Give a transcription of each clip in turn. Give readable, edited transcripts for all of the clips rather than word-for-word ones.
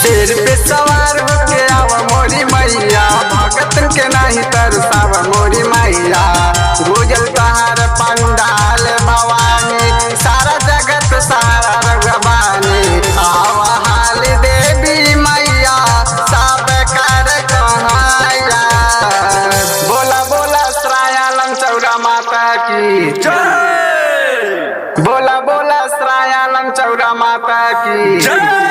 शेर पे सवार होके आव मोरी मैया, भगतन के नहीं तरसाव मोरी मैया। गुजल तहार पंडाल भवानी, सारा जगत सारा रगवानी। आव हाल देवी मैया, सब कर कहाया। बोला बोला श्रायालम चौरा माता की जय। बोला बोला श्रायालम चौरा माता की जय।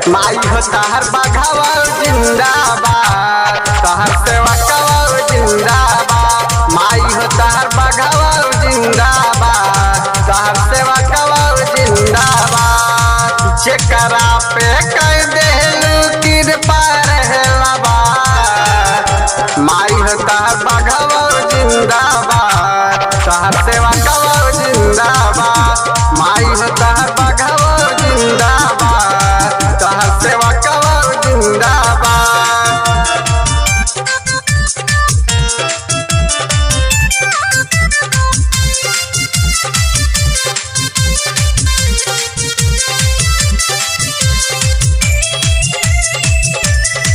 माई हो तहर बघावा जिंदाबाद, तहर सेवा कवा जिंदाबाद। माई हो तहर बघावा जिंदाबाद, तहर सेवा कवा जिंदाबाद। जेकरा पे कह देलू कृपा रहला बा, माई हो तहर बघावा जिंदाबाद, तहर सेवा कवा जिंदाबाद। माई हो तहर बघावा जिंदाबाद, तहर सेवा कवा जिंदाबाद।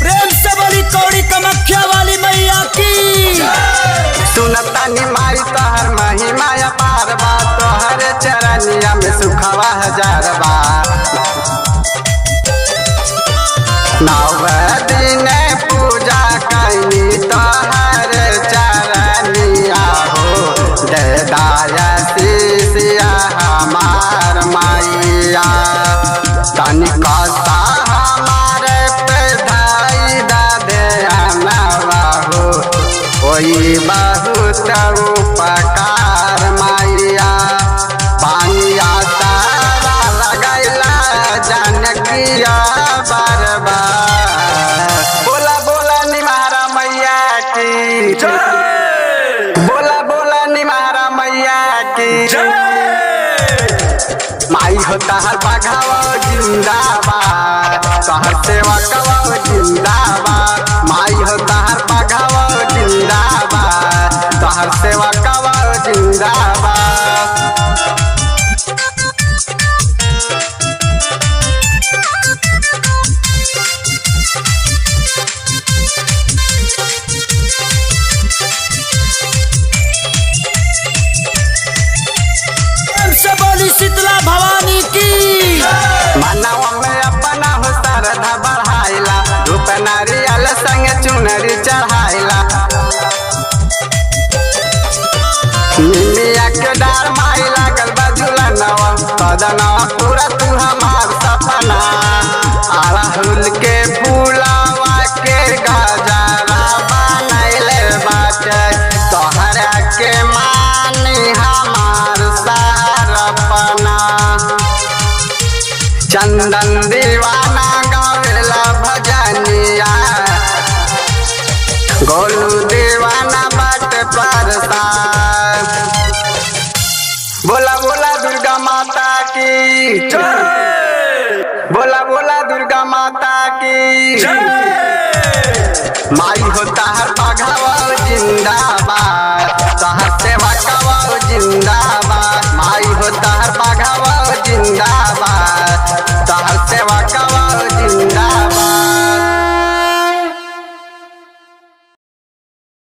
प्रेम से बोली कौड़ी कामाख्या वाली मैया की। सुनतानी माई तहर महिमा अपार बा, तोहर चरनिया में सुखवा हजार बा। नव दिन पूजा कैनी तोहर चरनिया हो, दे दाया शिष्या हमार मैया। तनिका सा हमारे पे धाई दा दे अनवा हो, कोई बहुत उपकार मैया। पानिया सारा लगैला जानकिया बरबार। बोला बोला निमारा मैया की जय। बोला बोला निमारा मैया की जय। माई हो तहर बघावा जिंदाबाद, तहर सेवा कवा जिंदाबाद। माई हो तहर बघावा जिंदाबाद, तहर सेवा कवा जिंदाबाद। प्रेम से बोली शीतला भवानी की। मनवा में अपना हो श्रद्धा बढ़ाइला, रूप नारियल संग चुनरी चढ़ाइला। निमिया के डार माई लागल बा झुलनवा, सजनवा पूरा तू हमार सपना। अड़हुल के फूलवा के गजरा बनैले बाटे, तोहरा के मानी हमार सारपना। चंदन दीवाना गावेला भजनिया, गोलू दीवाना बाट प्रसाद। बोला बोला दुर्गा माता की जय। बोला बोला दुर्गा माता की जय। माई हो तहर बघावा जिंदाबाद,